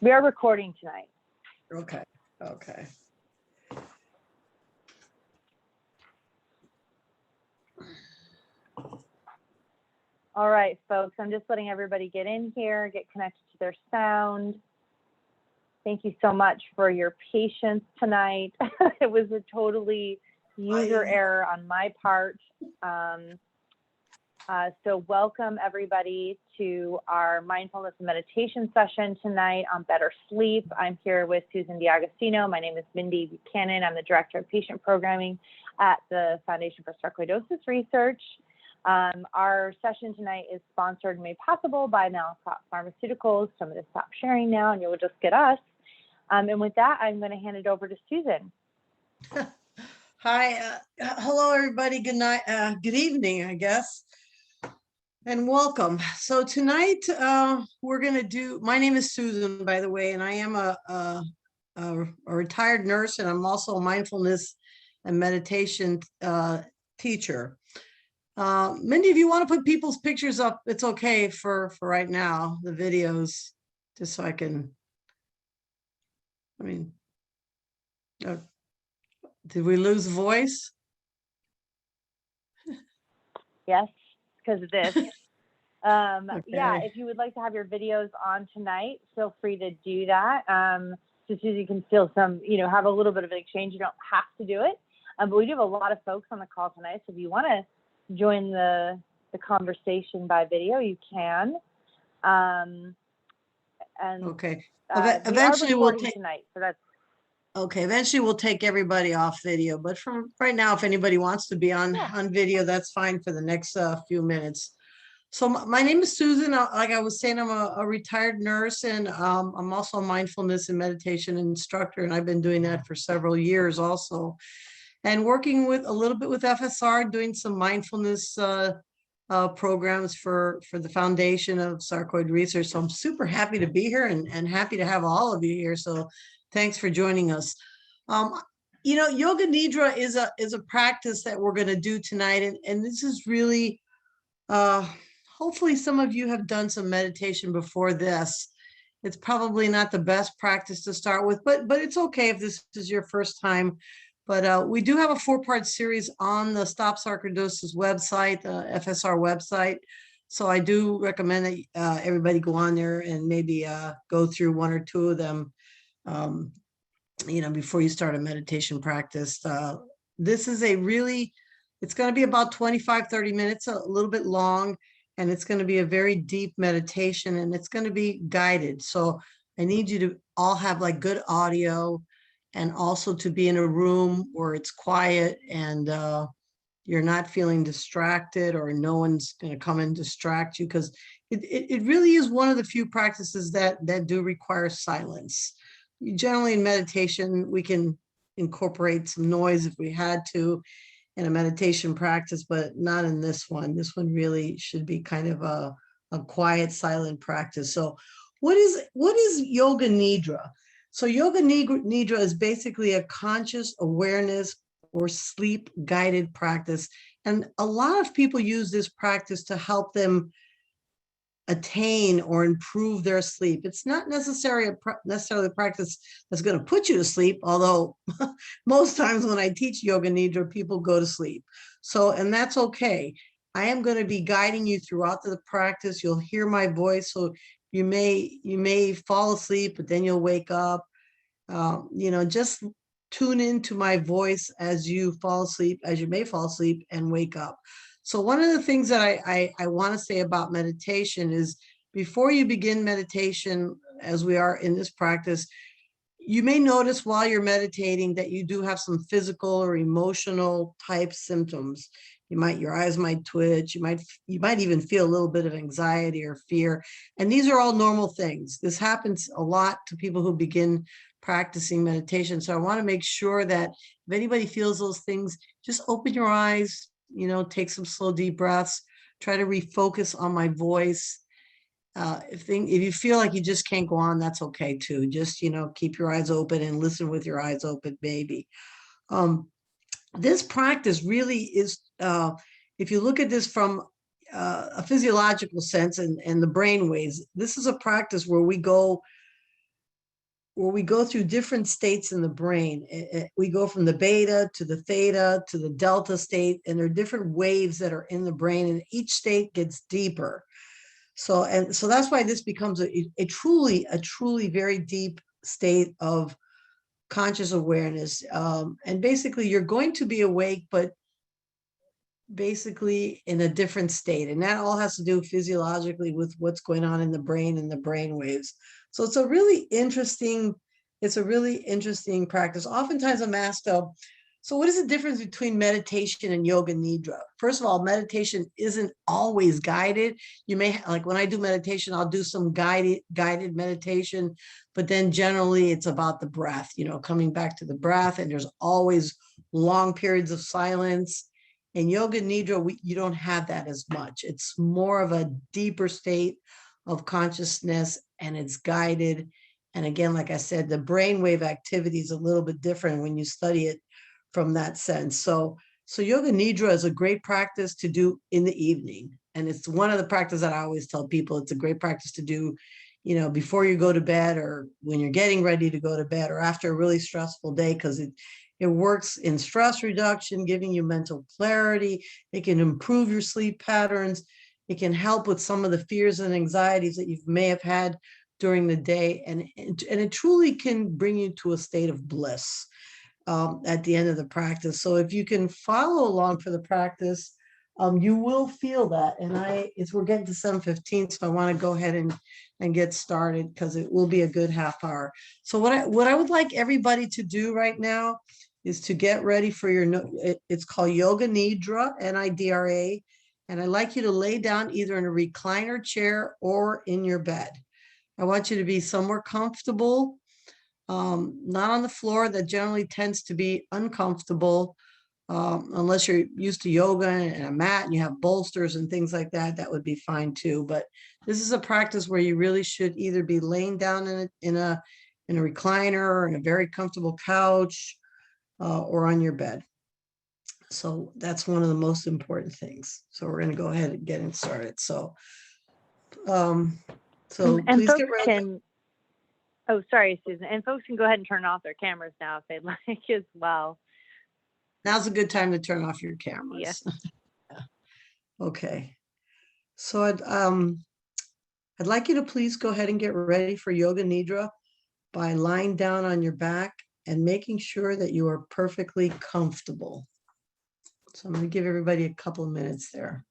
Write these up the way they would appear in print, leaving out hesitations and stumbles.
We are recording tonight. Okay, okay. All right, folks, I'm just letting everybody get in here, get connected to their sound. Thank you so much for your patience tonight. It was a totally user error on my part. So welcome everybody to our mindfulness and meditation session tonight on better sleep. I'm here with Susan D'Agostino. My name is Mindy Buchanan. I'm the Director of Patient Programming at the Foundation for Sarcoidosis Research. Our session tonight is sponsored and made possible by Mallinckrodt Pharmaceuticals. So I'm going to stop sharing now and you'll just get us. And with that, I'm going to hand it over to Susan. Hi, hello everybody. Good night, good evening, I guess, and welcome. So tonight we're going to do. My name is Susan, by the way, and I am a retired nurse, and I'm also a mindfulness and meditation teacher. Mindy, if you want to put people's pictures up, it's okay for right now, the videos, just so I can. I mean, did we lose voice? Yes, because of this. Okay. Yeah, if you would like to have your videos on tonight, feel free to do that. Just so you can feel some, have a little bit of an exchange. You don't have to do it. But we do have a lot of folks on the call tonight. So if you want to join the conversation by video, you can. And Okay. Eventually we'll take tonight. So that's okay. Eventually we'll take everybody off video, but from right now, if anybody wants to be on video, that's fine for the next few minutes. So my name is Susan. Like I was saying, I'm a retired nurse, and I'm also a mindfulness and meditation instructor, and I've been doing that for several years also. And working with a little bit with FSR, doing some mindfulness programs for the Foundation of Sarcoid Research. So I'm super happy to be here and happy to have all of you here. So thanks for joining us. Yoga Nidra is a practice that we're going to do tonight. And this is really, hopefully some of you have done some meditation before this. It's probably not the best practice to start with, but it's okay if this is your first time. But we do have a 4-part series on the Stop Sarcoidosis website, the FSR website. So I do recommend that everybody go on there and maybe go through 1 or 2 of them, before you start a meditation practice. This is it's going to be about 25, 30 minutes, a little bit long, and it's going to be a very deep meditation, and it's going to be guided. So I need you to all have like good audio, and also to be in a room where it's quiet and you're not feeling distracted, or no one's going to come and distract you, because it really is one of the few practices that do require silence. Generally in meditation, we can incorporate some noise if we had to in a meditation practice, but not in this one. This one really should be kind of a quiet, silent practice. So what is Yoga Nidra? So Yoga Nidra is basically a conscious awareness or sleep guided practice. And a lot of people use this practice to help them attain or improve their sleep. It's not necessarily a practice that's going to put you to sleep, although most times when I teach Yoga Nidra, people go to sleep. So, and that's okay. I am going to be guiding you throughout the practice. You'll hear my voice. So you may fall asleep, but then you'll wake up. Just tune into my voice as you fall asleep, as you may fall asleep and wake up. So one of the things that I want to say about meditation is, before you begin meditation, as we are in this practice, you may notice while you're meditating that you do have some physical or emotional type symptoms. Your eyes might twitch. You might even feel a little bit of anxiety or fear. And these are all normal things. This happens a lot to people who begin practicing meditation. So I want to make sure that if anybody feels those things, just open your eyes, take some slow, deep breaths, try to refocus on my voice. If you feel like you just can't go on, that's okay too. Just, keep your eyes open and listen with your eyes open, maybe. This practice really is, if you look at this from a physiological sense and the brain waves, this is a practice where we go where we go through different states in the brain. We go from the beta to the theta to the delta state, and there are different waves that are in the brain, and each state gets deeper. So that's why this becomes a truly very deep state of conscious awareness. And basically, you're going to be awake, but basically in a different state. And that all has to do physiologically with what's going on in the brain and the brain waves. So it's a really interesting practice. Oftentimes I'm asked, so what is the difference between meditation and yoga nidra? First of all, meditation isn't always guided. You may, like when I do meditation, I'll do some guided meditation, but then generally it's about the breath, coming back to the breath, and there's always long periods of silence. In yoga nidra, you don't have that as much. It's more of a deeper state of consciousness, and it's guided. And again, like I said, the brainwave activity is a little bit different when you study it from that sense. So yoga nidra is a great practice to do in the evening. And it's one of the practices that I always tell people, it's a great practice to do, before you go to bed, or when you're getting ready to go to bed, or after a really stressful day, because it works in stress reduction, giving you mental clarity. It can improve your sleep patterns. It can help with some of the fears and anxieties that you may have had during the day. And it truly can bring you to a state of bliss at the end of the practice. So if you can follow along for the practice, you will feel that. And we're getting to 7:15, so I want to go ahead and get started, because it will be a good half hour. So what I would like everybody to do right now is to get ready for it's called Yoga Nidra, Nidra. And I'd like you to lay down either in a recliner chair or in your bed. I want you to be somewhere comfortable, not on the floor. That generally tends to be uncomfortable, unless you're used to yoga and a mat and you have bolsters and things like that. That would be fine too. But this is a practice where you really should either be laying down in a recliner or in a very comfortable couch, or on your bed. So that's one of the most important things. So we're going to go ahead and get it started. So please folks get ready. Oh, sorry, Susan. And folks can go ahead and turn off their cameras now if they'd like as well. Now's a good time to turn off your cameras. Yes. Okay. So I'd like you to please go ahead and get ready for Yoga Nidra by lying down on your back and making sure that you are perfectly comfortable. So I'm going to give everybody a couple of minutes there.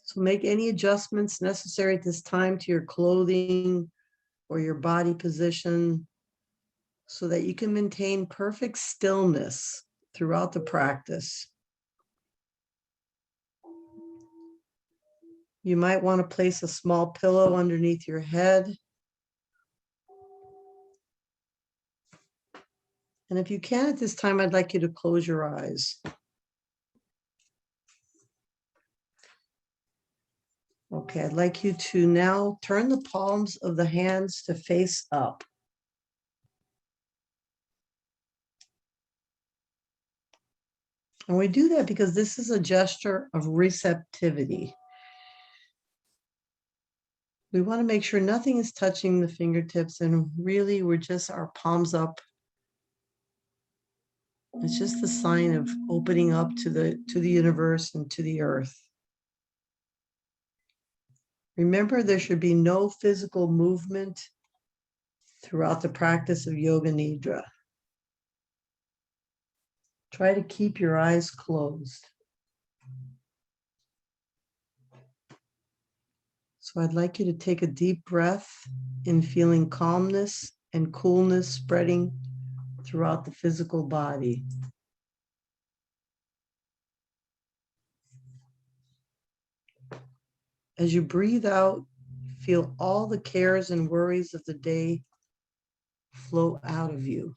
So make any adjustments necessary at this time to your clothing or your body position, so that you can maintain perfect stillness throughout the practice. You might want to place a small pillow underneath your head. And if you can at this time, I'd like you to close your eyes. Okay, I'd like you to now turn the palms of the hands to face up. And we do that because this is a gesture of receptivity. We want to make sure nothing is touching the fingertips, and really we're just our palms up. It's just a sign of opening up to the universe and to the earth. Remember, there should be no physical movement throughout the practice of Yoga Nidra. Try to keep your eyes closed. So I'd like you to take a deep breath in, feeling calmness and coolness spreading throughout the physical body. As you breathe out, feel all the cares and worries of the day flow out of you.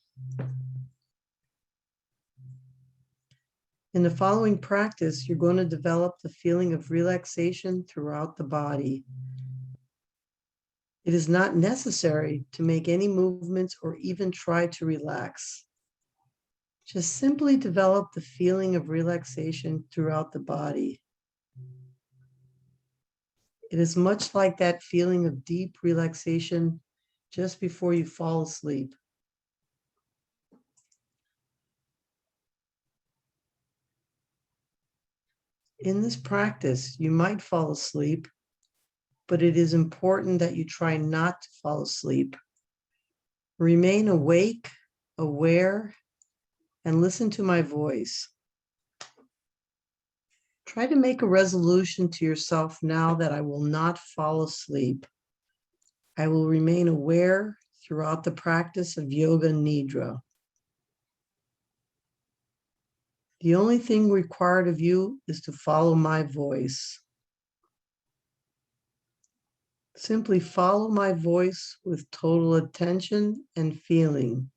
In the following practice, you're going to develop the feeling of relaxation throughout the body. It is not necessary to make any movements or even try to relax. Just simply develop the feeling of relaxation throughout the body. It is much like that feeling of deep relaxation just before you fall asleep. In this practice, you might fall asleep, but it is important that you try not to fall asleep. Remain awake, aware, and listen to my voice. Try to make a resolution to yourself now that I will not fall asleep. I will remain aware throughout the practice of Yoga Nidra. The only thing required of you is to follow my voice. Simply follow my voice with total attention and feeling.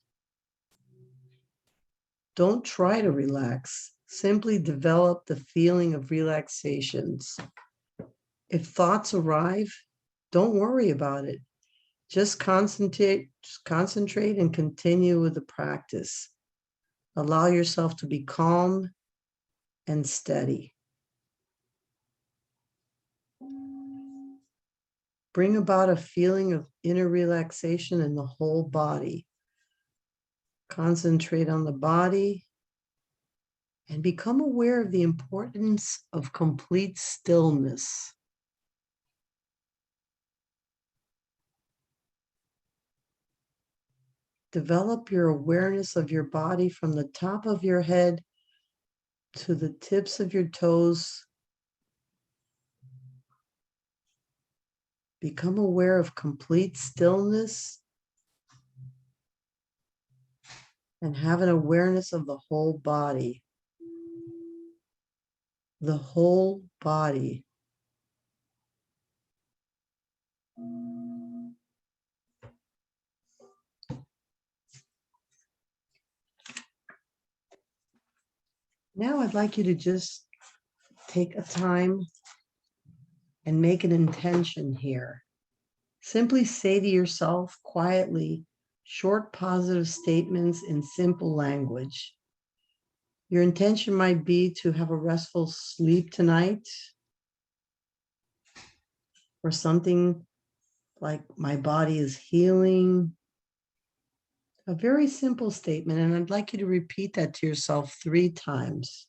Don't try to relax. Simply develop the feeling of relaxations. If thoughts arrive, don't worry about it. Just concentrate and continue with the practice. Allow yourself to be calm and steady. Bring about a feeling of inner relaxation in the whole body. Concentrate on the body and become aware of the importance of complete stillness. Develop your awareness of your body from the top of your head to the tips of your toes. Become aware of complete stillness and have an awareness of the whole body. The whole body. Now I'd like you to just take a time and make an intention here. Simply say to yourself quietly short positive statements in simple language. Your intention might be to have a restful sleep tonight, or something like my body is healing. A very simple statement, and I'd like you to repeat that to yourself 3 times.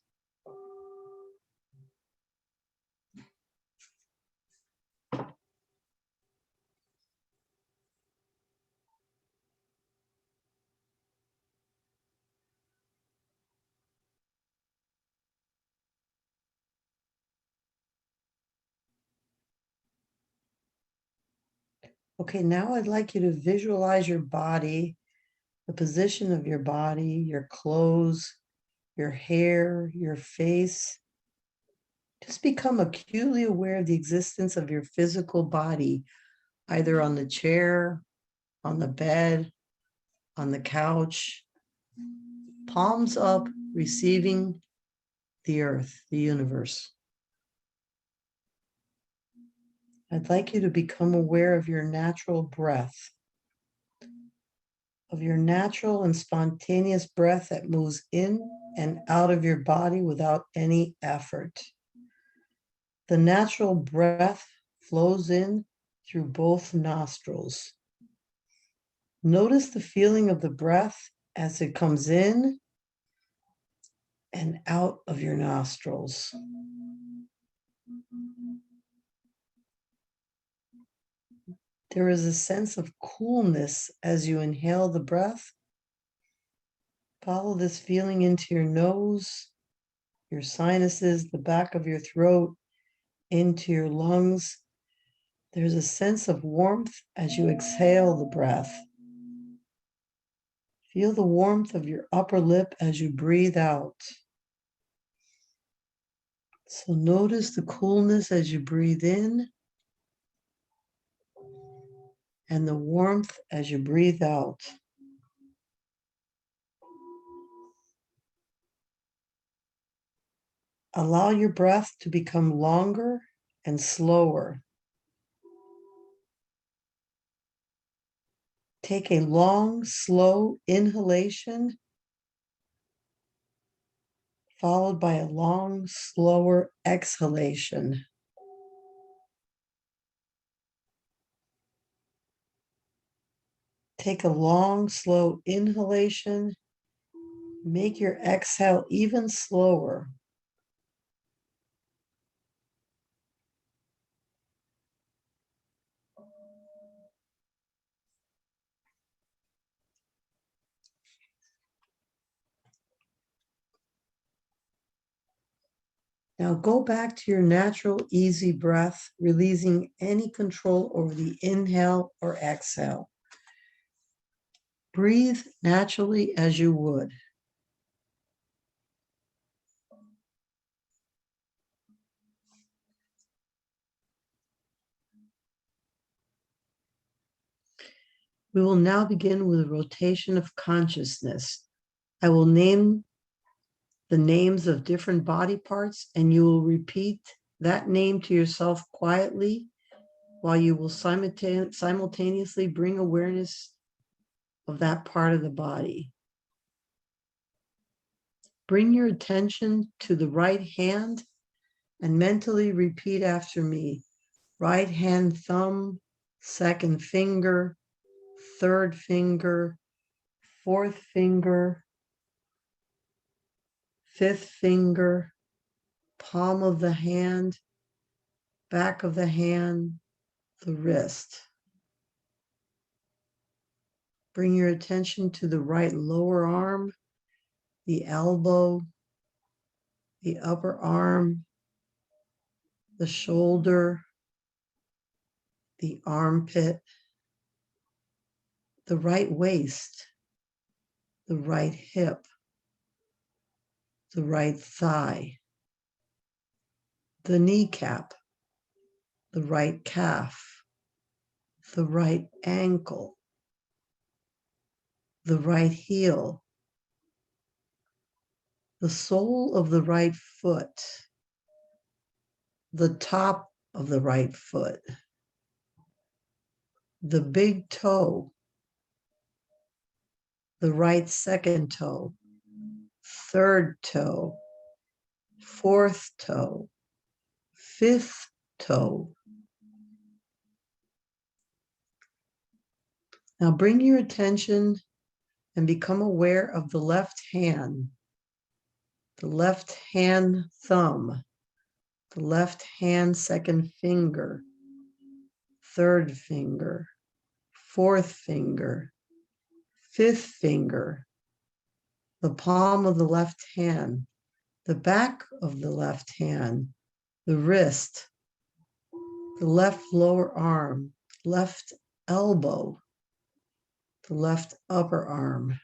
Okay, now I'd like you to visualize your body, the position of your body, your clothes, your hair, your face. Just become acutely aware of the existence of your physical body, either on the chair, on the bed, on the couch, palms up, receiving the earth, the universe. I'd like you to become aware of your natural breath, of your natural and spontaneous breath that moves in and out of your body without any effort. The natural breath flows in through both nostrils. Notice the feeling of the breath as it comes in and out of your nostrils. There is a sense of coolness as you inhale the breath. Follow this feeling into your nose, your sinuses, the back of your throat, into your lungs. There's a sense of warmth as you exhale the breath. Feel the warmth of your upper lip as you breathe out. So notice the coolness as you breathe in and the warmth as you breathe out. Allow your breath to become longer and slower. Take a long, slow inhalation, followed by a long, slower exhalation. Take a long, slow inhalation. Make your exhale even slower. Now go back to your natural, easy breath, releasing any control over the inhale or exhale. Breathe naturally as you would. We will now begin with a rotation of consciousness. I will name the names of different body parts, and you will repeat that name to yourself quietly while you will simultaneously bring awareness of that part of the body. Bring your attention to the right hand and mentally repeat after me. Right hand thumb, second finger, third finger, fourth finger, fifth finger, palm of the hand, back of the hand, the wrist. Bring your attention to the right lower arm, the elbow, the upper arm, the shoulder, the armpit, the right waist, the right hip, the right thigh, the kneecap, the right calf, the right ankle, the right heel, the sole of the right foot, the top of the right foot, the big toe, the right second toe, third toe, fourth toe, fifth toe. Now bring your attention and become aware of the left hand thumb, the left hand second finger, third finger, fourth finger, fifth finger, the palm of the left hand, the back of the left hand, the wrist, the left lower arm, left elbow, the left upper arm,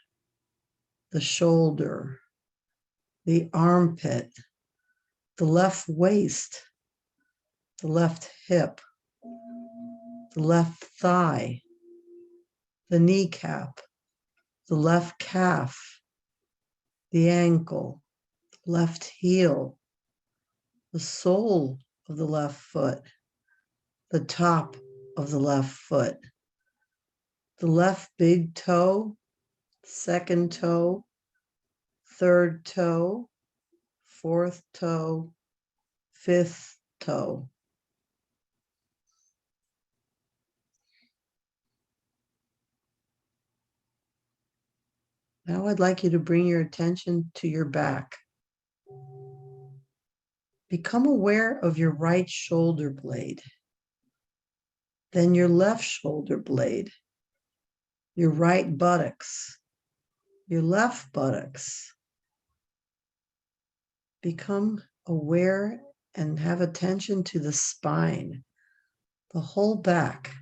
the shoulder, the armpit, the left waist, the left hip, the left thigh, the kneecap, the left calf, the ankle, left heel, the sole of the left foot, the top of the left foot, the left big toe, second toe, third toe, fourth toe, fifth toe. Now I'd like you to bring your attention to your back. Become aware of your right shoulder blade, then your left shoulder blade, your right buttocks, your left buttocks. Become aware and have attention to the spine, the whole back.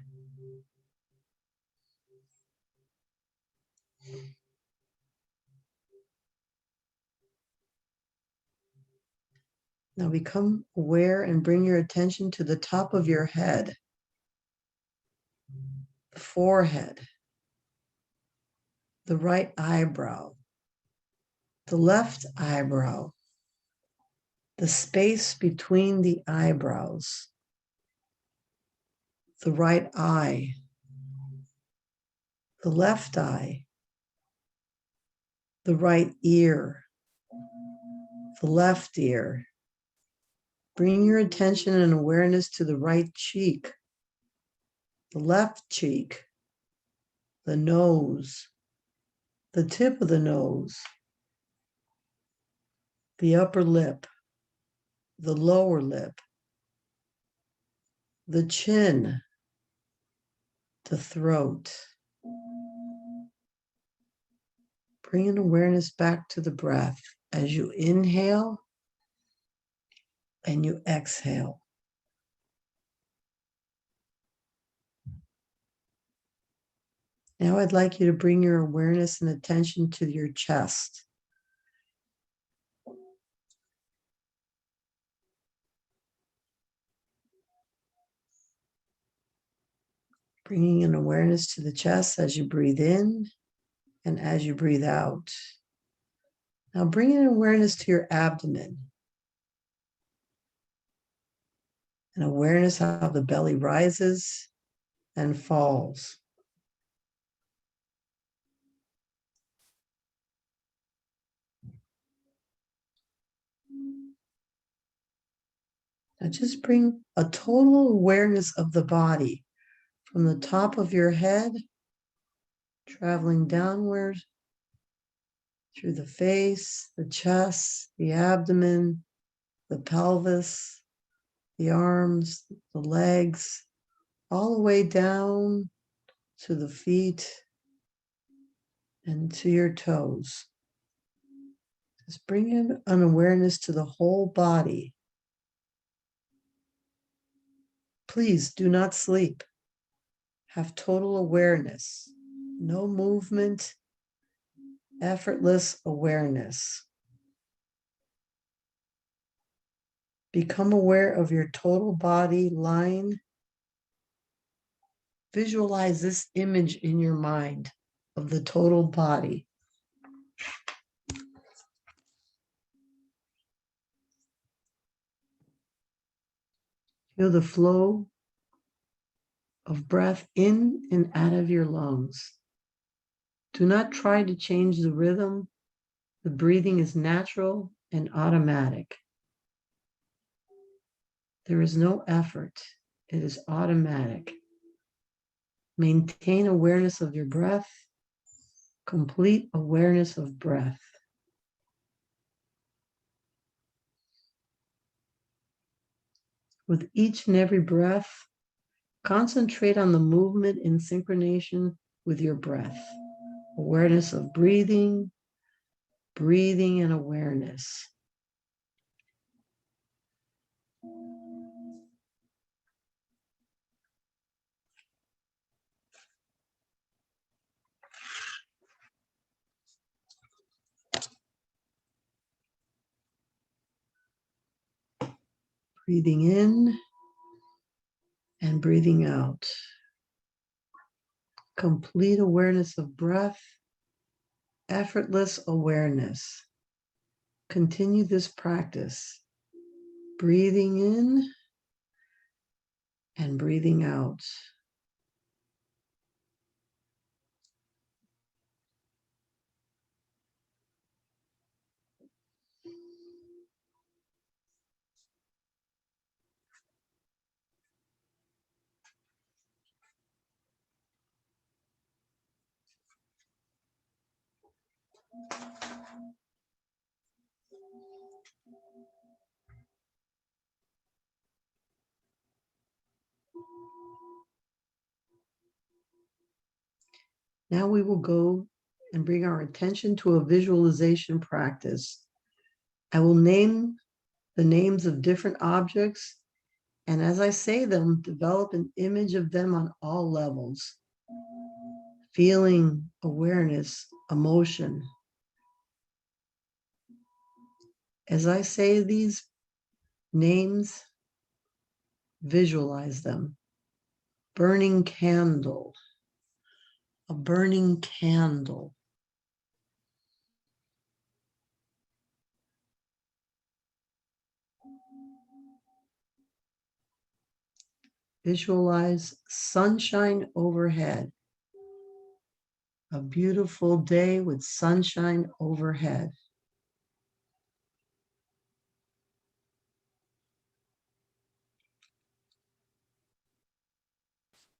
Now become aware and bring your attention to the top of your head, the forehead, the right eyebrow, the left eyebrow, the space between the eyebrows, the right eye, the left eye, the right ear, the left ear. Bring your attention and awareness to the right cheek, the left cheek, the nose, the tip of the nose, the upper lip, the lower lip, the chin, the throat. Bring an awareness back to the breath as you inhale and you exhale. Now I'd like you to bring your awareness and attention to your chest. Bringing an awareness to the chest as you breathe in and as you breathe out. Now bring an awareness to your abdomen. An awareness how the belly rises and falls. Now just bring a total awareness of the body from the top of your head, traveling downward through the face, the chest, the abdomen, the pelvis, the arms, the legs, all the way down to the feet and to your toes. Just bring in an awareness to the whole body. Please do not sleep. Have total awareness. No movement, effortless awareness. Become aware of your total body line. Visualize this image in your mind of the total body. Feel the flow of breath in and out of your lungs. Do not try to change the rhythm. The breathing is natural and automatic. There is no effort. It is automatic. Maintain awareness of your breath, complete awareness of breath. With each and every breath, concentrate on the movement in synchronization with your breath. Awareness of breathing, breathing and awareness. Breathing in and breathing out. Complete awareness of breath, effortless awareness. Continue this practice. Breathing in and breathing out. Now we will go and bring our attention to a visualization practice. I will name the names of different objects, and as I say them, develop an image of them on all levels. Feeling, awareness, emotion. As I say these names, visualize them. Burning candle, a burning candle. Visualize sunshine overhead. A beautiful day with sunshine overhead.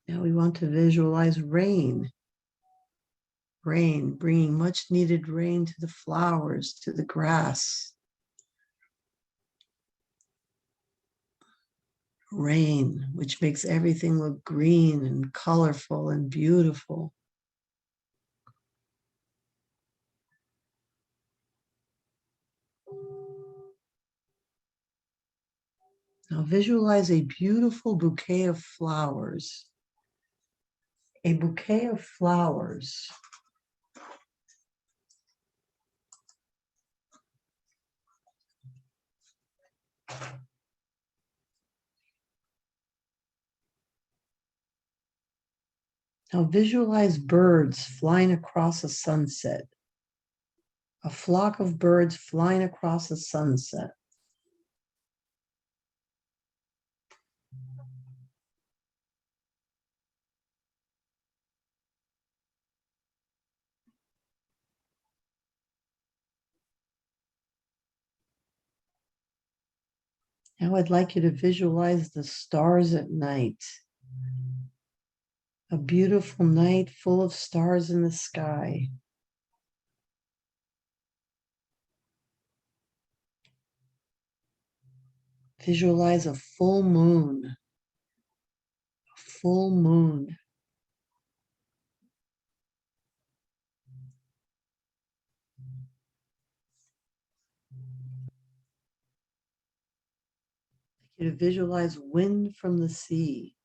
Now we want to visualize rain. Rain, bringing much needed rain to the flowers, to the grass. Rain, which makes everything look green and colorful and beautiful. Now visualize a beautiful bouquet of flowers. A bouquet of flowers. Now visualize birds flying across a sunset. A flock of birds flying across a sunset. Now I'd like you to visualize the stars at night. A beautiful night full of stars in the sky. Visualize a full moon. A full moon. I'd like you to visualize wind from the sea.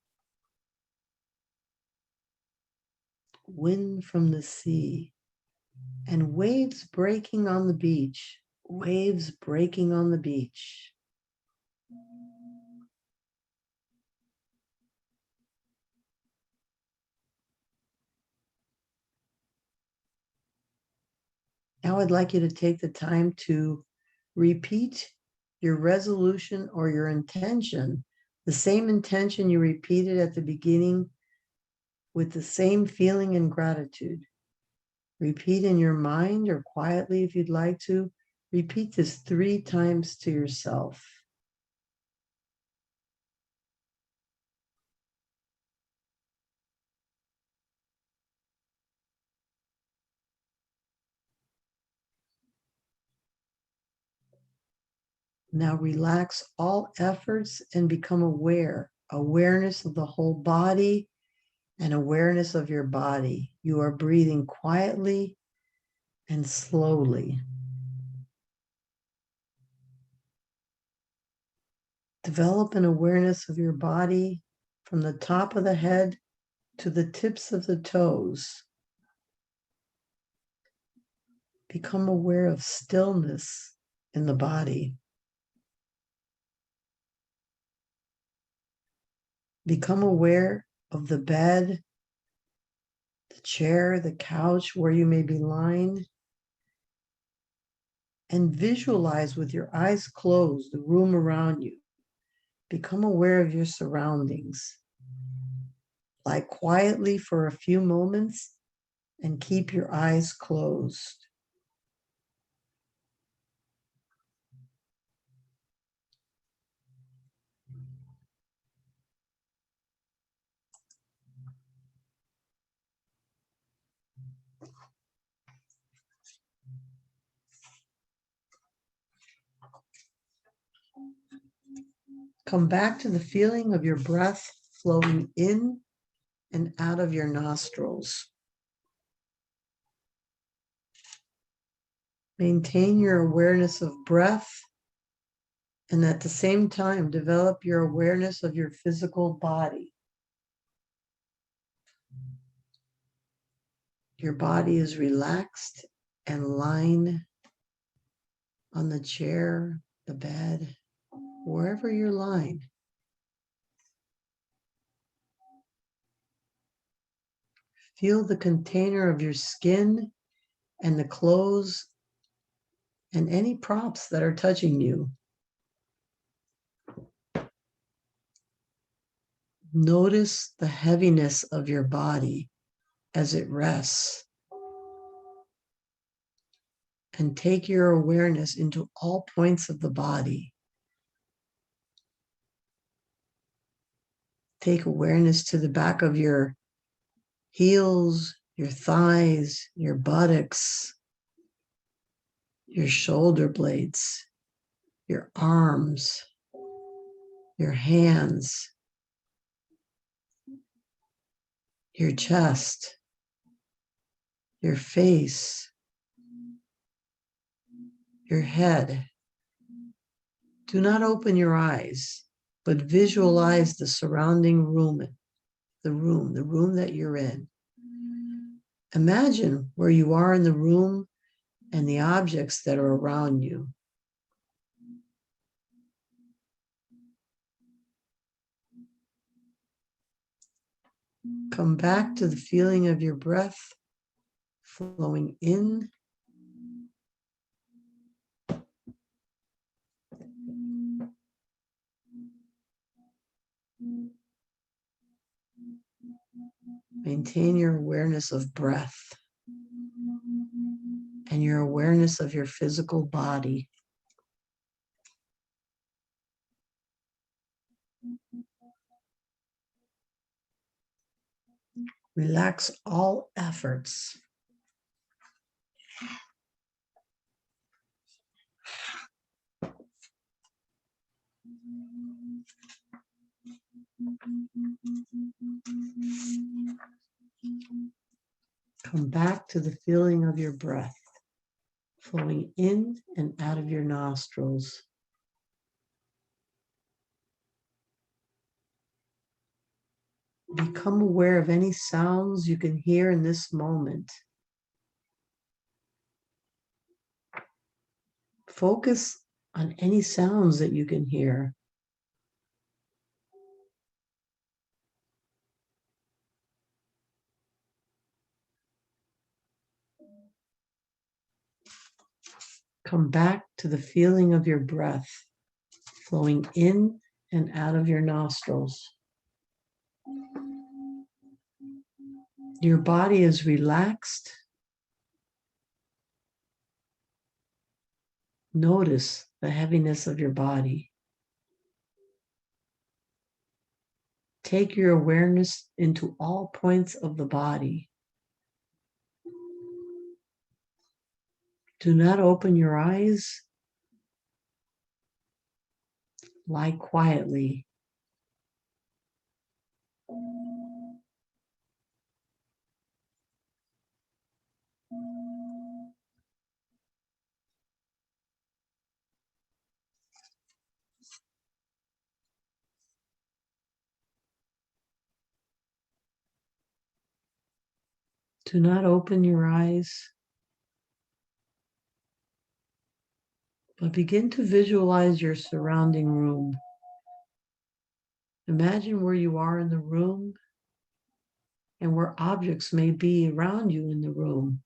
Wind from the sea. And waves breaking on the beach. Waves breaking on the beach. Now I'd like you to take the time to repeat your resolution or your intention, the same intention you repeated at the beginning with the same feeling and gratitude. Repeat in your mind or quietly if you'd like to. Repeat this 3 times to yourself. Now relax all efforts and become aware. Awareness of the whole body and awareness of your body. You are breathing quietly and slowly. Develop an awareness of your body from the top of the head to the tips of the toes. Become aware of stillness in the body. Become aware of the bed, the chair, the couch where you may be lying. And visualize with your eyes closed the room around you. Become aware of your surroundings. Lie quietly for a few moments and keep your eyes closed. Come back to the feeling of your breath flowing in and out of your nostrils. Maintain your awareness of breath, and at the same time, develop your awareness of your physical body. Your body is relaxed and lying on the chair, the bed, wherever you're lying. Feel the container of your skin and the clothes and any props that are touching you. Notice the heaviness of your body as it rests. and take your awareness into all points of the body. Take awareness to the back of your heels, your thighs, your buttocks, your shoulder blades, your arms, your hands, your chest, your face, your head. Do not open your eyes, but visualize the surrounding room, the room that you're in. Imagine where you are in the room and the objects that are around you. Come back to the feeling of your breath flowing in Maintain your awareness of breath and your awareness of your physical body. Relax all efforts. Come back to the feeling of your breath flowing in and out of your nostrils. Become aware of any sounds you can hear in this moment. Focus on any sounds that you can hear. Come back to the feeling of your breath flowing in and out of your nostrils. Your body is relaxed. Notice the heaviness of your body. Take your awareness into all points of the body. Do not open your eyes. Lie quietly. Do not open your eyes, but begin to visualize your surrounding room. Imagine where you are in the room and where objects may be around you in the room.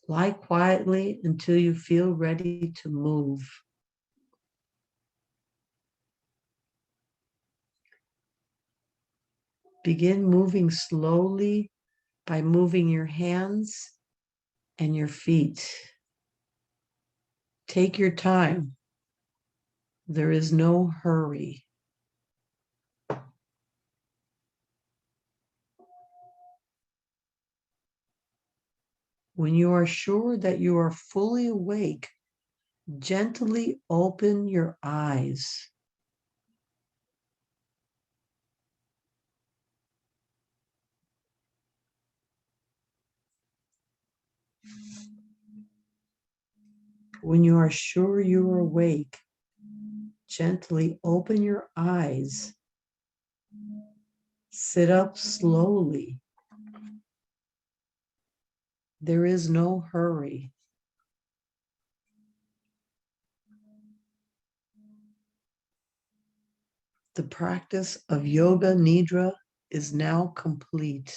Lie quietly until you feel ready to move. Begin moving slowly by moving your hands and your feet. Take your time. There is no hurry. When you are sure that you are fully awake, gently open your eyes. When you are sure you are awake, gently open your eyes. Sit up slowly. There is no hurry. The practice of Yoga Nidra is now complete.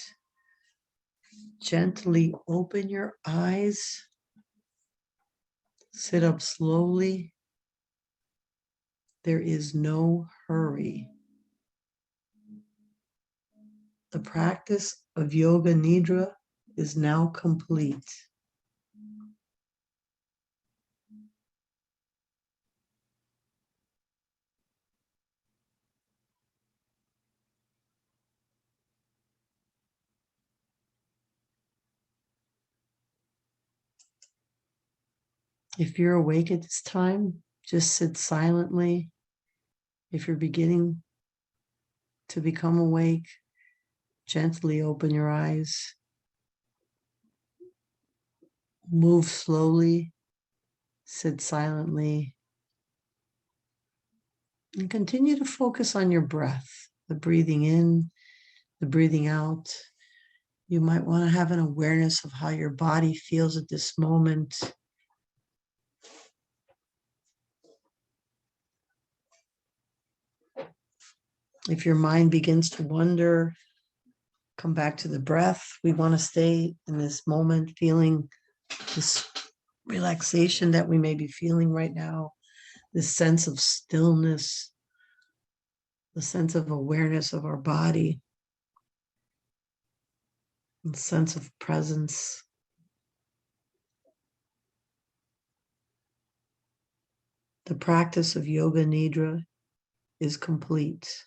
Gently open your eyes. Sit up slowly. There is no hurry. The practice of Yoga Nidra is now complete. If you're awake at this time, just sit silently. If you're beginning to become awake, gently open your eyes. Move slowly, sit silently, and continue to focus on your breath, the breathing in, the breathing out. You might want to have an awareness of how your body feels at this moment. If your mind begins to wander, come back to the breath. We want to stay in this moment, feeling this relaxation that we may be feeling right now, this sense of stillness, the sense of awareness of our body, the sense of presence. The practice of Yoga Nidra is complete.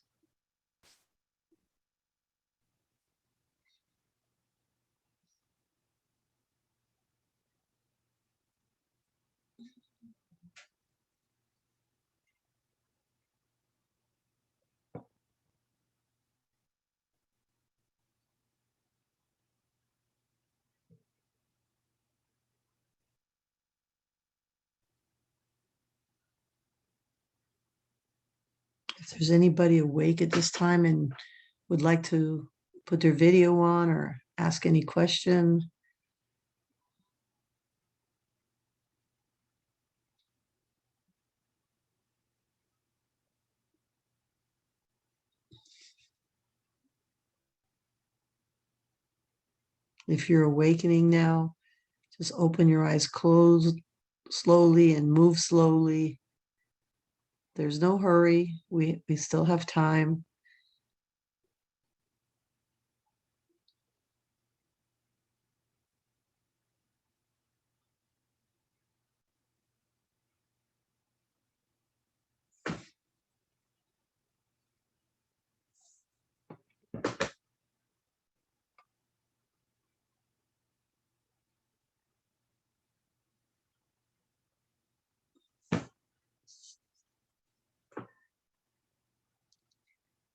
If there's anybody awake at this time and would like to put their video on or ask any question, if you're awakening now, just open your eyes, close slowly and move slowly. There's no hurry. We still have time.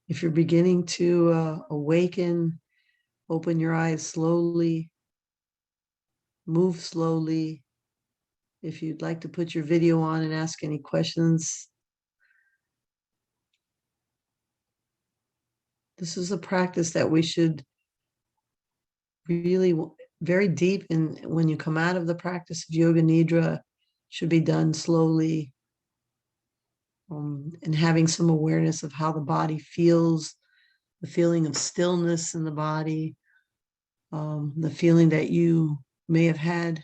If you're beginning to awaken, open your eyes slowly, move slowly. If you'd like to put your video on and ask any questions, this is a practice that we should really very deep in. When you come out of the practice of Yoga Nidra, should be done slowly, and having some awareness of how the body feels, the feeling of stillness in the body, the feeling that you may have had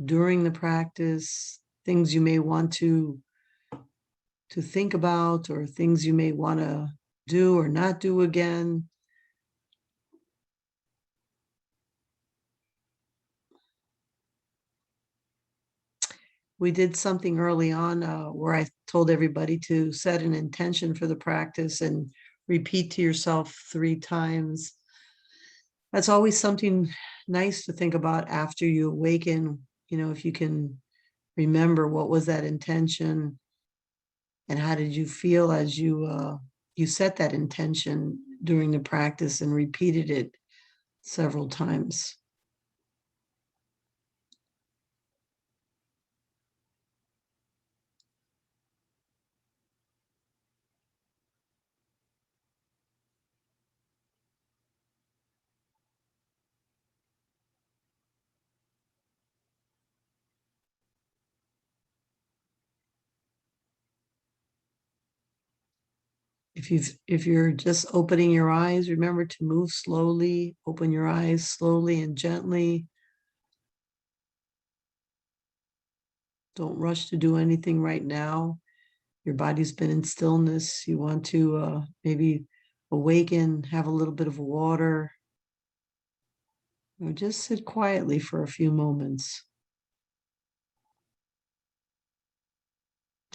during the practice, things you may want to think about, or things you may want to do or not do again. We did something early on where I told everybody to set an intention for the practice and repeat to yourself 3 times. That's always something nice to think about after you awaken. You know, if you can remember what was that intention and how did you feel as you set that intention during the practice and repeated it several times. If you're just opening your eyes, remember to move slowly, open your eyes slowly and gently. Don't rush to do anything right now. Your body's been in stillness. You want to maybe awaken, have a little bit of water, or just sit quietly for a few moments.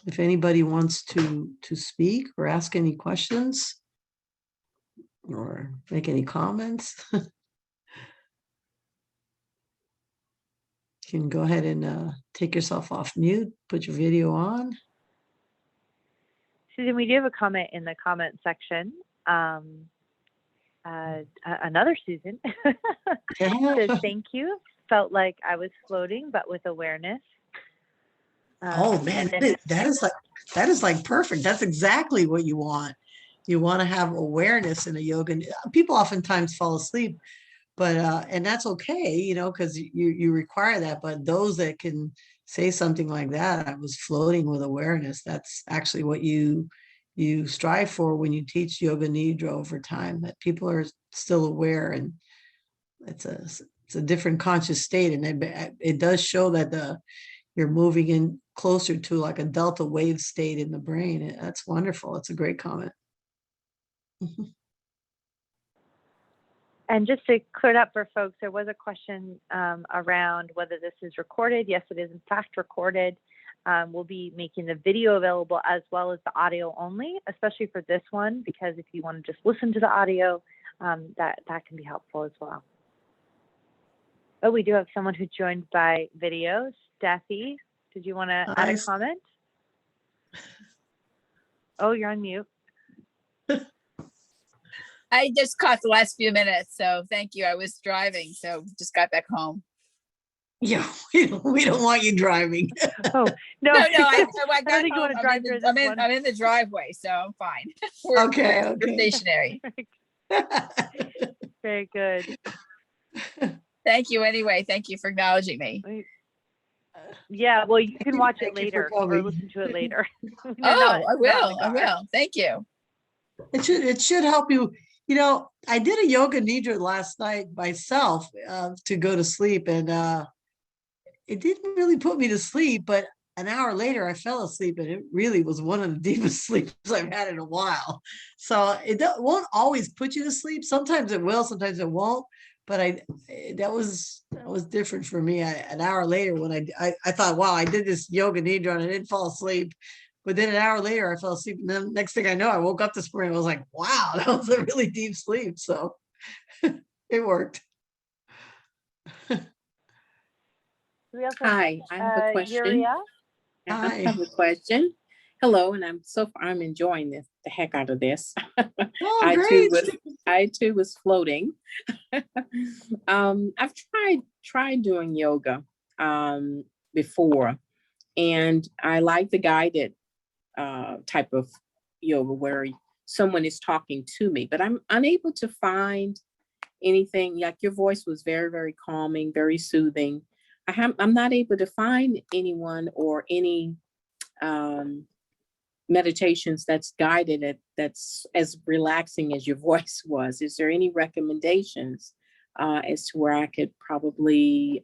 If anybody wants to speak or ask any questions or make any comments, You can go ahead and take yourself off mute, put your video on. Susan, we do have a comment in the comment section. Another Susan says, thank you. Felt like I was floating, but with awareness. Oh man, that is like perfect. That's exactly what you want. You want to have awareness in a yoga. People oftentimes fall asleep, but and that's okay, you know, because you require that. But those that can say something like that, I was floating with awareness. That's actually what you strive for when you teach yoga nidra over time. That people are still aware, and it's a different conscious state, and it does show that you're moving in closer to like a delta wave state in the brain. That's wonderful. It's a great comment. And just to clear it up for folks, there was a question around whether this is recorded. Yes, it is in fact recorded. We'll be making the video available as well as the audio only, especially for this one, because if you want to just listen to the audio, that can be helpful as well. Oh, we do have someone who joined by video. Steffi, did you want to add a comment? Oh, you're on mute. I just caught the last few minutes, so thank you. I was driving, so just got back home. Yeah, we don't want you driving. Oh, no. I got I home. think you want to drive through this one. I'm in the driveway, so I'm fine. Okay. We're stationary. Very good. Thank you anyway. Thank you for acknowledging me. Yeah, well, you can watch it later or listen to it later. I will. Thank you. It should help you. You know, I did a yoga nidra last night myself to go to sleep, and it didn't really put me to sleep, but an hour later I fell asleep, and it really was one of the deepest sleeps I've had in a while. So it won't always put you to sleep. Sometimes it will, sometimes it won't. But that was different for me. An hour later, when I thought, wow, I did this yoga nidra and I didn't fall asleep. But then an hour later, I fell asleep. And then next thing I know, I woke up this morning. I was like, wow, that was a really deep sleep. So it worked. Hi, I have a question. Yuria? I have a question. Hello, and I'm enjoying the heck out of this. Oh, great. I too was floating. I've tried doing yoga before, and I like the guided type of yoga where someone is talking to me, but I'm unable to find anything. Like your voice was very, very calming, very soothing. I'm not able to find anyone or any meditations that's guided that's as relaxing as your voice was. Is there any recommendations as to where I could probably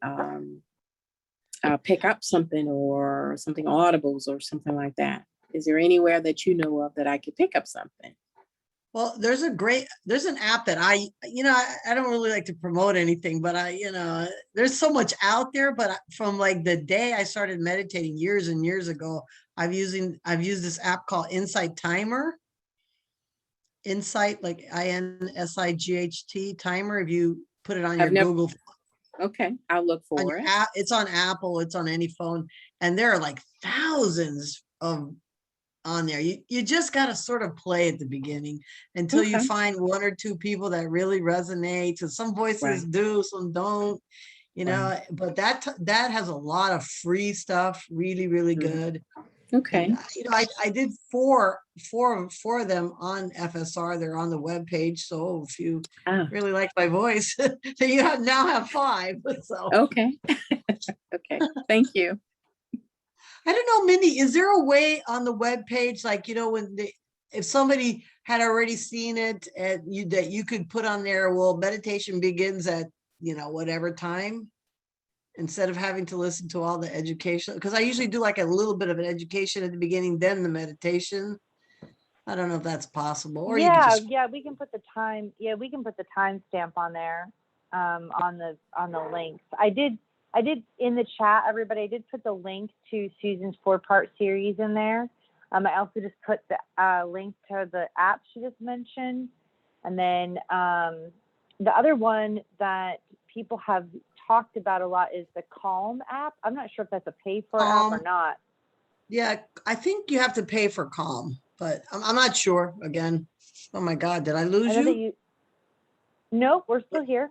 pick up something or something audibles or something like that? Is there anywhere that you know of that I could pick up something? Well, there's an app that I don't really like to promote anything, but there's so much out there. But from like the day I started meditating years and years ago, I've used this app called Insight Timer. Insight, like INSIGHT Timer. If you put it on your Google. Okay, I'll look for it. It's on Apple, it's on any phone, and there are like thousands of on there. You just got to sort of play at the beginning until you find one or two people that really resonate. So some voices do, some don't, but that has a lot of free stuff, really, really good. Okay. And, I did four of them on FSR. They're on the webpage. So if you really like my voice, then you now have 5. So. Okay. Okay. Thank you. I don't know, Mindy, is there a way on the webpage, like, if somebody had already seen it that you could put on there, well, meditation begins at, whatever time, instead of having to listen to all the education? Because I usually do like a little bit of an education at the beginning, then the meditation. I don't know if that's possible. Or we can put the time. Yeah, we can put the timestamp on there, on the links. I did in the chat, everybody, I did put the link to Susan's 4-part series in there. I also just put the link to the app she just mentioned. And then the other one that people have talked about a lot is the Calm app. I'm not sure if that's a pay for app or not. Yeah, I think you have to pay for Calm, but I'm not sure. Again, oh my God, did I lose I know that you? Nope, we're still here.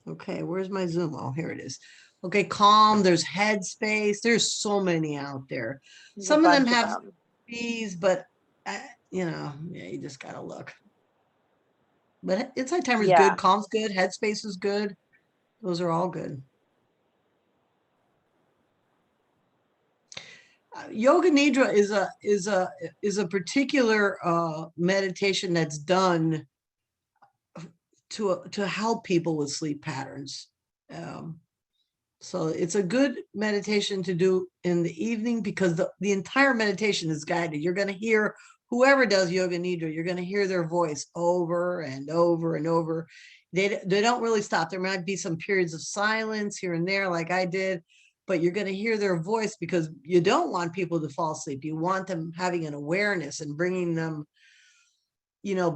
Okay, where's my Zoom? Oh, here it is. Okay, Calm, there's Headspace. There's so many out there. There's a Some of them bunch have them. fees, but yeah, you just gotta look. But Insight Timer is Yeah. good, Calm's good, Headspace is good. Those are all good. Yoga Nidra is a particular meditation that's done to help people with sleep patterns. So it's a good meditation to do in the evening because the entire meditation is guided. You're going to hear whoever does Yoga Nidra, you're going to hear their voice over and over and over. They don't really stop. There might be some periods of silence here and there, like I did, but you're going to hear their voice because you don't want people to fall asleep. You want them having an awareness and bringing them,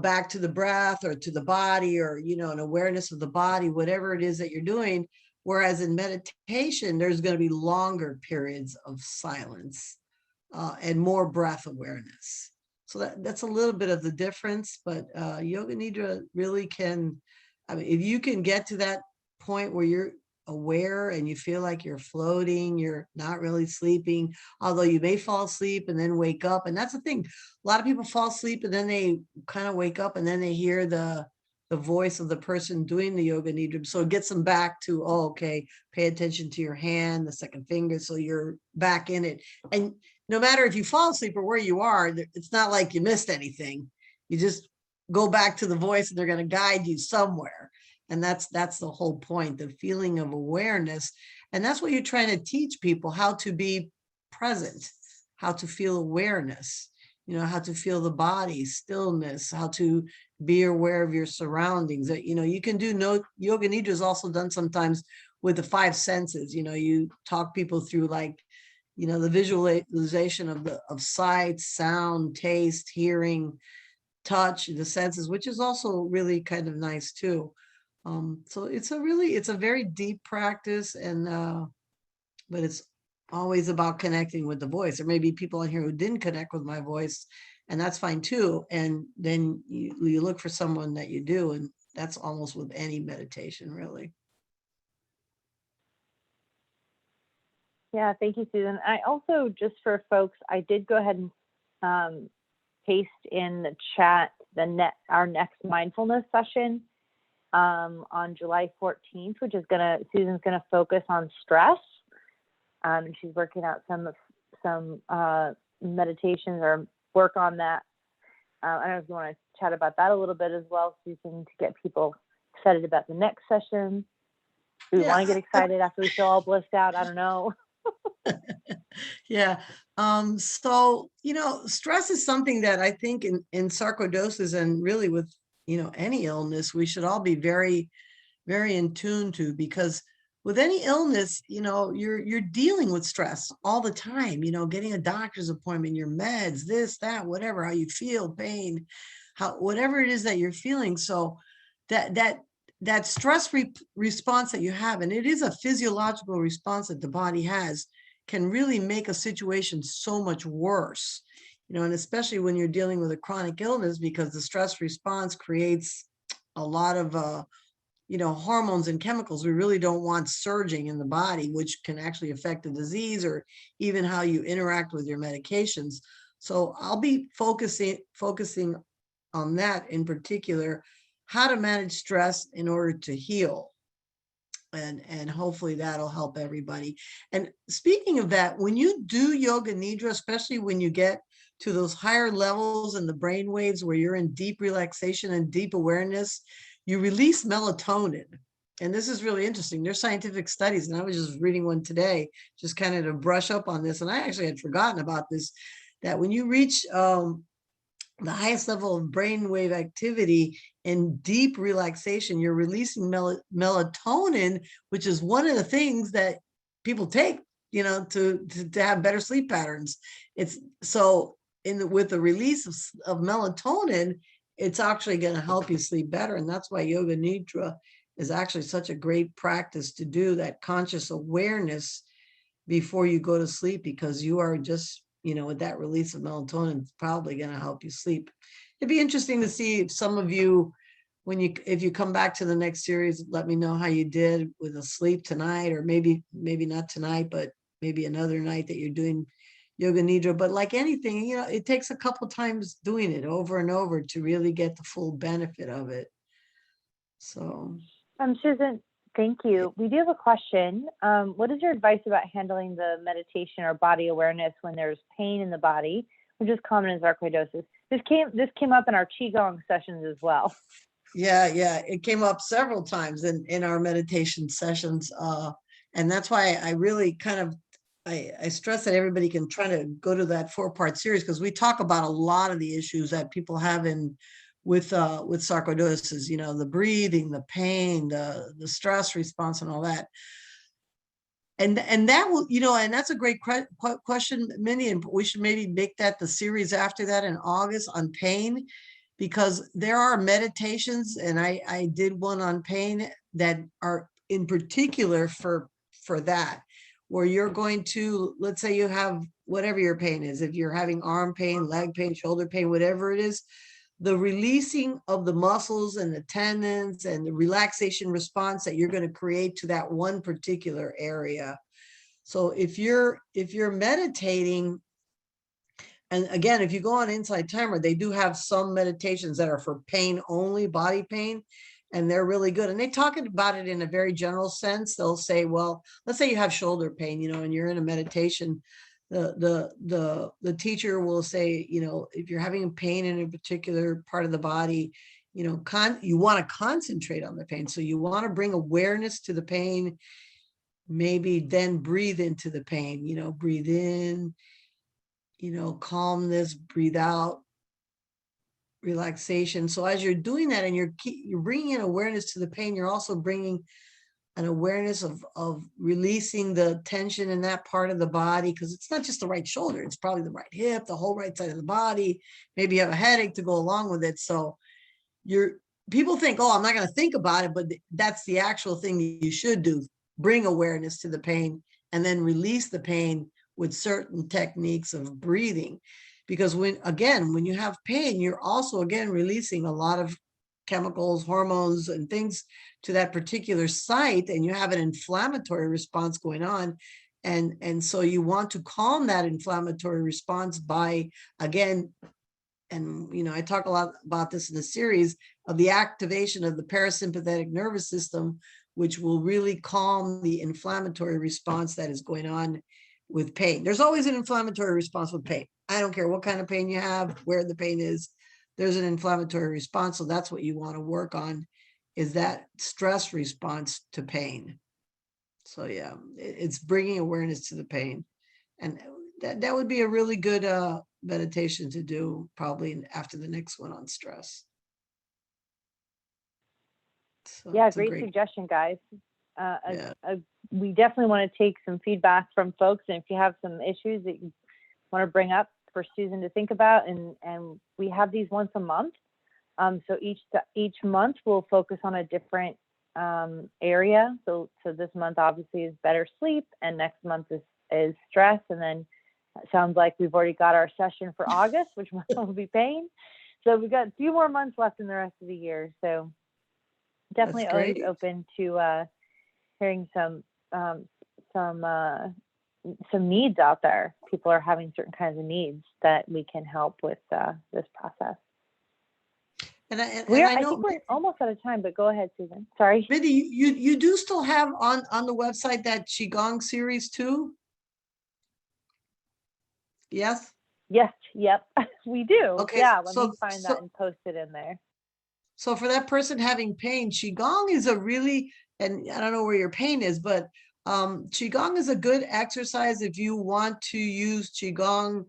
back to the breath or to the body, or, an awareness of the body, whatever it is that you're doing. Whereas in meditation, there's going to be longer periods of silence and more breath awareness. So that's a little bit of the difference, but Yoga Nidra really can, if you can get to that point where you're aware and you feel like you're floating, you're not really sleeping, although you may fall asleep and then wake up. And that's the thing. A lot of people fall asleep and then they kind of wake up and then they hear the voice of the person doing the Yoga Nidra. So it gets them back to, oh, okay, pay attention to your hand, the second finger. So you're back in it. And no matter if you fall asleep or where you are, it's not like you missed anything. You just go back to the voice and they're going to guide you somewhere. And that's the whole point, the feeling of awareness. And that's what you're trying to teach people, how to be present, how to feel awareness, how to feel the body, stillness, how to be aware of your surroundings. That, you can do Yoga Nidra is also done sometimes with the 5 senses. You talk people through like, the visualization of sight, sound, taste, hearing, touch, the senses, which is also really kind of nice too. So it's a very deep practice, and but it's always about connecting with the voice. There may be people in here who didn't connect with my voice, and that's fine too. And then you look for someone that you do, and that's almost with any meditation, really. Yeah, thank you, Susan. I also, just for folks, I did go ahead and paste in the chat our next mindfulness session on July 14th, which is Susan's gonna focus on stress. And she's working out some meditations or work on that. I don't know if you want to chat about that a little bit as well, Susan, to get people excited about the next session. Do we want to get excited after we feel all blissed out? I don't know. Yeah. So, stress is something that I think in sarcoidosis and really with, any illness, we should all be very, very in tune to, because with any illness, you're dealing with stress all the time, getting a doctor's appointment, your meds, this, that, whatever, how you feel, pain, whatever it is that you're feeling. So that stress response that you have, and it is a physiological response that the body has, can really make a situation so much worse, and especially when you're dealing with a chronic illness, because the stress response creates a lot of, hormones and chemicals we really don't want surging in the body, which can actually affect the disease or even how you interact with your medications. So I'll be focusing on that in particular, how to manage stress in order to heal. And hopefully that'll help everybody. And speaking of that, when you do Yoga Nidra, especially when you get to those higher levels in the brain waves where you're in deep relaxation and deep awareness, you release melatonin. And this is really interesting. There's scientific studies, and I was just reading one today, just kind of to brush up on this. And I actually had forgotten about this, that when you reach the highest level of brainwave activity in deep relaxation, you're releasing melatonin, which is one of the things that people take, to have better sleep patterns. It's so with the release of melatonin, it's actually going to help you sleep better. And that's why Yoga Nidra is actually such a great practice to do, that conscious awareness before you go to sleep, because you are just, with that release of melatonin, it's probably going to help you sleep. It'd be interesting to see if some of you, if you come back to the next series, let me know how you did with the sleep tonight, or maybe not tonight, but maybe another night that you're doing yoga nidra. But like anything, it takes a couple times doing it over and over to really get the full benefit of it. So, Susan, thank you. We do have a question. What is your advice about handling the meditation or body awareness when there's pain in the body, which is common in sarcoidosis? This came up in our Qigong sessions as well. Yeah, it came up several times in our meditation sessions. And that's why I really kind of, I stress that everybody can try to go to that 4-part series, because we talk about a lot of the issues that people have with sarcoidosis, the breathing, the pain, the stress response, and all that. And that will, and that's a great question, Minnie, and we should maybe make that the series after that in August on pain, because there are meditations, and I did one on pain that are in particular for that, where you're going to, let's say you have whatever your pain is, if you're having arm pain, leg pain, shoulder pain, whatever it is, the releasing of the muscles and the tendons and the relaxation response that you're going to create to that one particular area. So if you're meditating, and again, if you go on Inside Timer, they do have some meditations that are for pain only, body pain, and they're really good. And they talk about it in a very general sense. They'll say, well, let's say you have shoulder pain, and you're in a meditation. The teacher will say, if you're having pain in a particular part of the body, you want to concentrate on the pain. So you want to bring awareness to the pain, maybe then breathe into the pain, breathe in, calmness, breathe out, relaxation. So as you're doing that and you're bringing in awareness to the pain, you're also bringing an awareness of releasing the tension in that part of the body, because it's not just the right shoulder, it's probably the right hip, the whole right side of the body. Maybe you have a headache to go along with it. So people think, oh, I'm not going to think about it, but that's the actual thing that you should do. Bring awareness to the pain and then release the pain with certain techniques of breathing. Because when you have pain, you're also, releasing a lot of chemicals, hormones, and things to that particular site, and you have an inflammatory response going on. And so you want to calm that inflammatory response by, again, and I talk a lot about this in the series, of the activation of the parasympathetic nervous system, which will really calm the inflammatory response that is going on with pain. There's always an inflammatory response with pain. I don't care what kind of pain you have, where the pain is, there's an inflammatory response. So that's what you want to work on, is that stress response to pain. So yeah, it's bringing awareness to the pain. And that would be a really good meditation to do probably after the next one on stress. So yeah, great suggestion, guys. Yeah. We definitely want to take some feedback from folks, and if you have some issues that you want to bring up for Susan to think about, and we have these once a month. So each month we'll focus on a different area. So this month obviously is better sleep, and next month is stress, and then it sounds like we've already got our session for August, which will be pain. So we've got a few more months left in the rest of the year. So definitely always open to hearing some needs out there. People are having certain kinds of needs that we can help with this process. I think we're almost out of time, but go ahead, Susan. Sorry. Mindy, you do still have on the website that Qigong series too? Yes? Yes, yep, we do. Okay, yeah, let me find that and post it in there. So for that person having pain, Qigong is a really, and I don't know where your pain is, but Qigong is a good exercise if you want to use Qigong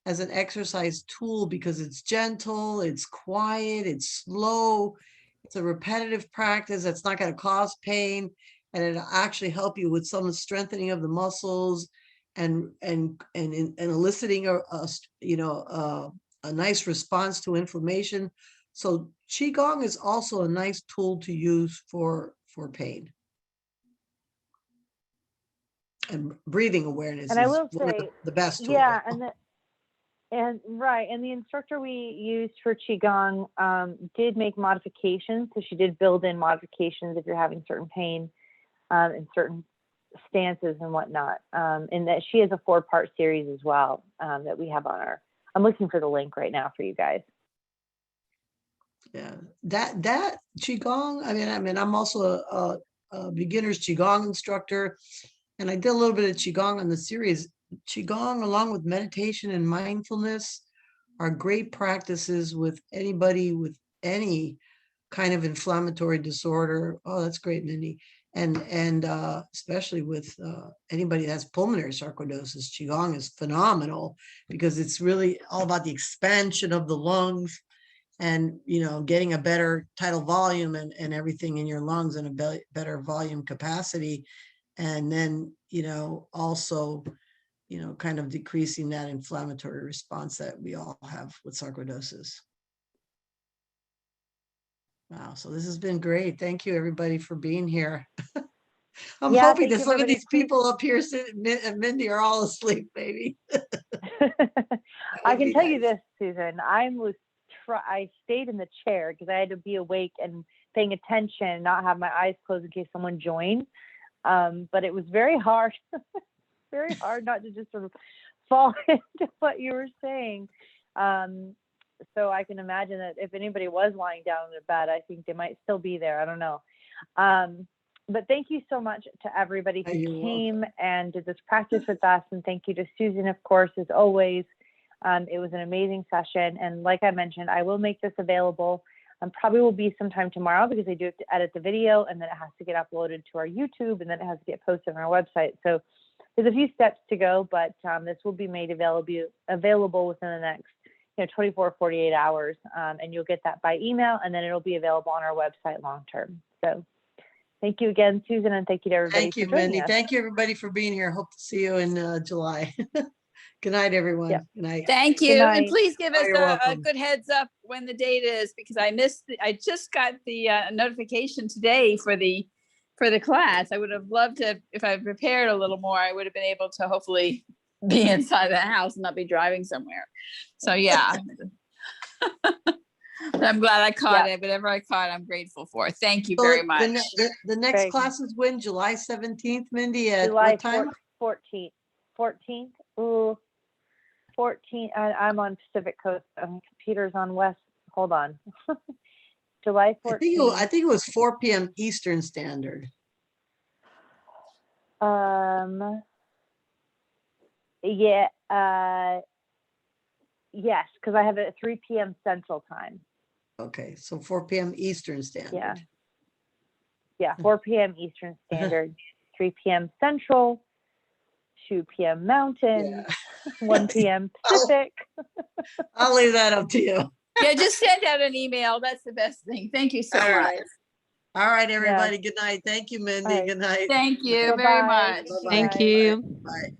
as an exercise tool, because it's gentle, it's quiet, it's slow, it's a repetitive practice that's not going to cause pain, and it'll actually help you with some strengthening of the muscles and eliciting a nice response to inflammation. So Qigong is also a nice tool to use for for pain. And breathing awareness And I is will one of say, the best tools. yeah, and right, and the instructor we used for Qigong did make modifications. So she did build in modifications if you're having certain pain in certain stances and whatnot. And that she has a 4-part series as well that we have on our. I'm looking for the link right now for you guys. Yeah, that Qigong. I mean, I'm also a beginner's Qigong instructor, and I did a little bit of Qigong on the series. Qigong, along with meditation and mindfulness, are great practices with anybody with any kind of inflammatory disorder. Oh, that's great, Mindy. And especially with anybody that has pulmonary sarcoidosis, Qigong is phenomenal because it's really all about the expansion of the lungs and, you know, getting a better tidal volume and everything in your lungs and a better volume capacity. And then, you know, also, you know, kind of decreasing that inflammatory response that we all have with sarcoidosis. Wow. So this has been great. Thank you, everybody, for being here. I'm Yeah, hoping thank that you, some of everybody. these people up here, Mindy, are all asleep, maybe. I can tell you this, Susan. I stayed in the chair because I had to be awake and paying attention, not have my eyes closed in case someone joined. But it was very hard, very hard not to just sort of fall into what you were saying. So I can imagine that if anybody was lying down in their bed, I think they might still be there. I don't know. But thank you so much to everybody who came and did this practice with us. And thank you to Susan, of course, as always. It was an amazing session. And like I mentioned, I will make this available. Probably will be sometime tomorrow because I do have to edit the video and then it has to get uploaded to our YouTube and then it has to get posted on our website. So there's a few steps to go, but this will be made available within the next 24, 48 hours. And you'll get that by email and then it'll be available on our website long term. So thank you again, Susan, and thank you to everybody. Thank you, Mindy. Thank you, everybody, for being here. Hope to see you in July. Good night, everyone. Yep. Good night. Thank you. And please give us you're a welcome. good heads up when the date is, because I just got the notification today for the class. I would have loved to, if I prepared a little more, I would have been able to hopefully be inside the house and not be driving somewhere. So yeah. But I'm glad I caught it. Whatever I caught, I'm grateful for. Thank you very much. The next class is when? July 17th, Mindy, at July what time? 14th. 14th. Ooh, 14th. I'm on Pacific Coast. Computer's on West. Hold on. July 14th. I think it was 4 p.m. Eastern Standard. Yeah. Yes, because I have it at 3 p.m. Central Time. Okay, so 4 p.m. Eastern Standard. Yeah, 4 p.m. Eastern Standard, 3 p.m. Central, 2 p.m. Mountain, 1 p.m. Pacific. I'll leave that up to you. Yeah, just send out an email. That's the best thing. Thank you so much. All right, everybody. Good night. Thank you, Mindy. Good night. Thank you Bye-bye. very much. Bye-bye. Thank you. Bye.